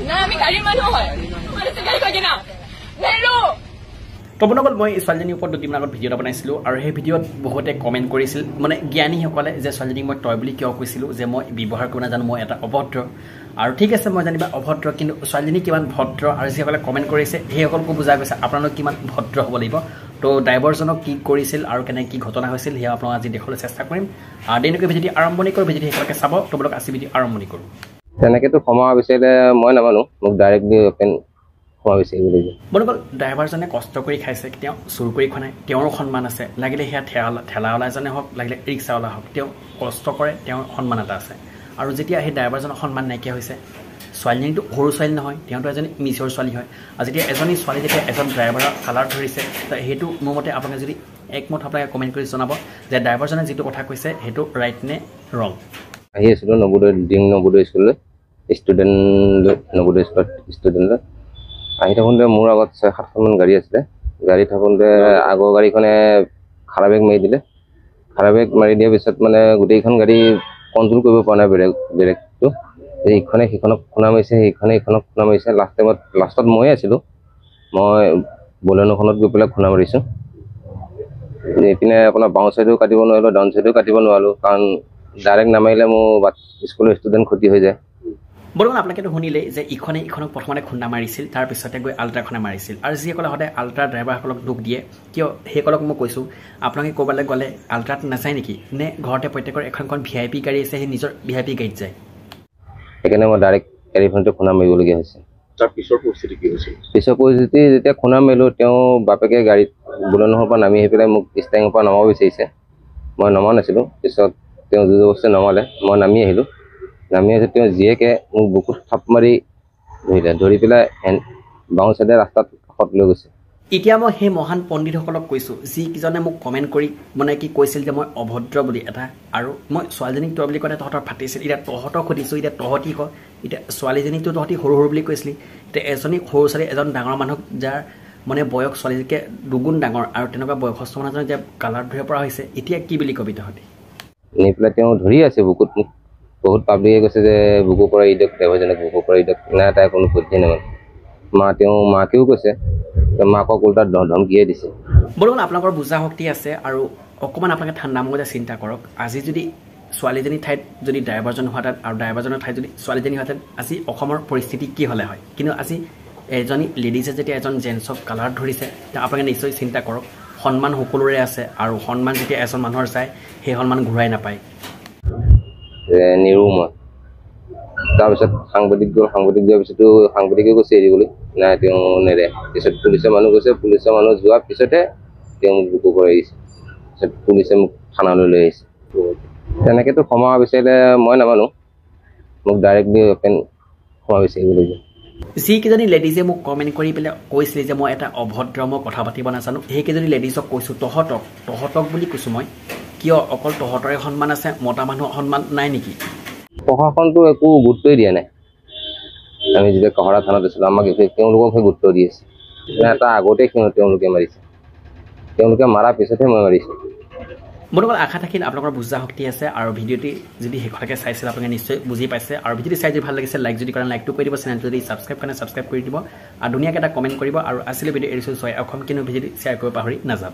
না আমি গাড়ীৰ মানুহ হয় মানে গাড়ী কই কিনা নেৰো তপনগল মই ছোৱালীজনীৰ ওপৰত দুদিন আগত ভিডিঅ' এটা বনাইছিলোঁ আৰু সেই ভিডিঅ'ত বহুতে কমেণ্ট কৰিছিল মানে জ্ঞানীসকলে যে ছোৱালীজনীক মই তই বুলি কিয় কৈছিলোঁ যে মই ব্যৱহাৰ কৰিব নাজানো মই এটা অভদ্ৰ আৰু ঠিক আছে মই জানিবা অভদ্ৰ কিন্তু ছোৱালীজনী কিমান ভদ্ৰ আৰু যিসকলে কমেণ্ট কৰিছে সেইসকলকো বুজা গৈছে আপোনালোক কিমান ভদ্ৰ হ'ব লাগিব তো ড্ৰাইভাৰজনক কি কৰিছিল আৰু কেনেকৈ কি ঘটনা হৈছিল সেয়া আপোনাক আজি দেখুৱাবলৈ চেষ্টা কৰিম আৰু তেনেকৈ ভিডিঅ'টি আৰম্ভণি কৰোঁ ভিডিঅ'টি সেইসকলকে চাব তো বোলক আজি ভিডিঅ' আৰম্ভণি কৰোঁ তেনেকেতো ক্ষমা বিচাৰিলে মই নামানো মোক ডাইৰেক্টলি অপেন ক্ষমা বিচাৰিব লাগিব বন্ধুসকল ড্ৰাইভাৰজনে কষ্ট কৰি খাইছে তেওঁ চুৰ কৰি খোৱা নাই তেওঁৰো সন্মান আছে লাগিলে সেয়া ঠেলাৱালাজনে হওক লাগিলে ৰিক্সাৱালা হওক তেওঁ কষ্ট কৰে তেওঁৰ সন্মান এটা আছে আৰু যেতিয়া সেই ড্ৰাইভাৰজনৰ সন্মান নাইকিয়া হৈছে ছোৱালীজনীটো সৰু ছোৱালী নহয় তেওঁতো এজনী মিছৰ ছোৱালী হয় আৰু যেতিয়া এজনী ছোৱালী যেতিয়া এজন ড্ৰাইভাৰৰ কালাৰ ধৰিছে সেইটো মোৰ মতে আপোনালোকে যদি একমত আপোনালোকে কমেণ্ট কৰি জনাব যে ড্ৰাইভাৰজনে যিটো কথা কৈছে সেইটো ৰাইট নে ৰং আহি আছিলোঁ নবোদয় স্কুললৈ ষ্টুডেণ্ট নবোদয় স্কুলত ষ্টুডেণ্টলৈ আহি থাকোঁতে মোৰ আগত 6-7খনমান গাড়ী আছিলে গাড়ী থাকোঁতে আগৰ গাড়ীখনে খাৰা বেগ মাৰি দিলে খাৰা বেগ মাৰি দিয়াৰ পিছত মানে গোটেইখন গাড়ী কণ্ট্ৰল কৰিব পৰা নাই ব্ৰেকটো এইখনে সিখনক খুন্দা মাৰিছে সেইখনে ইখনক খুন্দা মাৰিছে লাষ্টত ময়ে আছিলোঁ মই বলেনোখনত গৈ পেলাই খুন্দা মাৰিছোঁ এইপিনে আপোনাৰ বাওঁ ছাইডো কাটিব নোৱাৰিলোঁ ডাউন ছাইডো কাটিব নোৱাৰিলোঁ কাৰণ ডাইৰেক্ট নামাৰিলে মোৰ স্কুলৰ ষ্টুডেণ্ট ক্ষতি হৈ যায় বৰ্তমান আপোনালোকেতো শুনিলে যে ইখনে ইখনক প্ৰথমতে খুন্দা মাৰিছিল তাৰপিছতে গৈ আল্ট্ৰাখনে মাৰিছিল আৰু যিসকলে সদায় আল্ট্ৰা ড্ৰাইভাৰসকলক দুখ দিয়ে কিয় সেইসকলক মই কৈছোঁ আপোনালোকে ক'ৰবালৈ গ'লে আল্ট্ৰাত নাযায় নেকি নে ঘৰতে প্ৰত্যেকৰ এখনখন VIP গাড়ী আছে সেই নিজৰ VIP গাড়ীত যায় সেইকাৰণে মই ডাইৰেক্ট গাড়ীখনতে খুন্দা মাৰিবলগীয়া হৈছে তাৰ পিছৰ পৰিস্থিতি কি হৈছিল পিছৰ পৰিস্থিতি যেতিয়া খুন্দা মাৰিলোঁ তেওঁ বাপেকে গাড়ীত বুলেনোৰ পৰা নামি আহি পেলাই মোক ষ্টাৰিঙৰ পৰা নমাব বিচাৰিছে মই নমা নাছিলোঁ পিছত তেওঁ জোৰজবস্তি নমালে মই নামি আহিলোঁ নামি আহি তেওঁ জীয়েকে মোক বুকুত থাপ মাৰি ধৰি পেলাই বাওঁ চাইডে ৰাস্তাত কাষত লৈ গৈছে এতিয়া মই সেই মহান পণ্ডিতসকলক কৈছোঁ যিকেইজনে মোক কমেণ্ট কৰি মানে কি কৈছিল যে মই অভদ্ৰ বুলি এটা আৰু মই ছোৱালীজনীক তই বুলি কওঁতে তহঁতৰ ফাটিছিল এতিয়া তহঁতক সুধিছোঁ এতিয়া তহঁতি ক এতিয়া ছোৱালীজনীকতো তহঁতি সৰু সৰু বুলি কৈছিলি এতিয়া এজনী সৰু ছোৱালী এজন ডাঙৰ মানুহক যাৰ মানে বয়স ছোৱালীজনীকে দুগুণ ডাঙৰ আৰু তেনেকুৱা বয়সস্থ মানুহজনক এতিয়া কালাৰ ধৰিব পৰা হৈছে এতিয়া কি বুলি কবি তহঁতি নি পেলাই তেওঁ ধৰি আছে বুকুত মোক বহুত পাব্লিকে কৈছে যে বুকুৰ পৰা ইডক ড্ৰাইভাৰজনক বুকুৰ পৰা ইডক নাই তাই কোনো পদ্ধতি নামানে তেওঁ মাকেও কৈছে মাকক উল্টাত ধমকিয়ে দিছে বৰ্তমান আপোনালোকৰ বুজা শক্তি আছে আৰু অকণমান আপোনালোকে ঠাণ্ডা মগজে চিন্তা কৰক আজি যদি ছোৱালীজনীৰ ঠাইত যদি ড্ৰাইভাৰজন হোৱাহেঁতেন আৰু ড্ৰাইভাৰজনৰ ঠাইত যদি ছোৱালীজনী হোৱাহেঁতেন আজি অসমৰ পৰিস্থিতি কি হ'লে হয় কিন্তু আজি এজনী লেডিজে যেতিয়া এজন জেণ্টছক কালাৰ ধৰিছে তেতিয়া আপোনালোকে নিশ্চয় চিন্তা কৰক সন্মান সকলোৰে আছে আৰু সন্মান যেতিয়া এজন মানুহৰ চায় সেই সন্মান ঘূৰাই নাপায় নিৰু মই তাৰপিছত সাংবাদিক যোৱাৰ পিছতো সাংবাদিকে কৈছে এৰিবলৈ নাই তেওঁ নেৰে পিছত পুলিচৰ মানুহ গৈছে পুলিচৰ মানুহ যোৱাৰ পিছতে তেওঁ মোক বুকু কৰাই দিছে পিছত পুলিচে মোক থানালৈ লৈ আহিছে তেনেকেতো ক্ষমা বিচাৰিলে মই নামানো মোক ডাইৰেক্টলি অপেন ক্ষমা বিচাৰিব লাগিব যিকেইজনী লেডিজে মোক কমেণ্ট কৰি পেলাই কৈছিলে যে মই এটা অভদ্ৰ মই কথা পাতিব নাজানো সেইকেইজনী লেডিজক কৈছোঁ তহঁতক বুলি কৈছোঁ মই কিয় অকল তহঁতৰে সন্মান আছে মতা মানুহৰ সন্মান নাই নেকি প্ৰশাসনটো একো গুৰুত্বই দিয়া নাই আমি যেতিয়া কহৰা থানাত আছিলোঁ আমাক তেওঁলোককহে গুৰুত্ব দি আছে এটা আগতে তেওঁলোকে মাৰিছে তেওঁলোকে মাৰাৰ পিছতহে মই মাৰিছোঁ বৰ্তমান আশা থাকিল আপোনালোকৰ বুজা শক্তি আছে আৰু ভিডিঅ'টি যদি শেষলৈকে চাইছিল আপোনালোকে নিশ্চয় বুজি পাইছে আৰু ভিডিঅ'টি চাই যদি ভাল লাগিছে লাইক যদি কৰে লাইকটো কৰি দিব চেনেলটো যদি ছাবস্ক্ৰাইব কৰে ছাবস্ক্ৰাইব কৰি দিব আৰু ধুনীয়াকৈ এটা কমেণ্ট কৰিব আৰু আছিলে ভিডিঅ' এৰিছোঁ অসম কিন্তু ভিডিঅ'টি শ্বেয়াৰ কৰিব পাহৰি নাযাব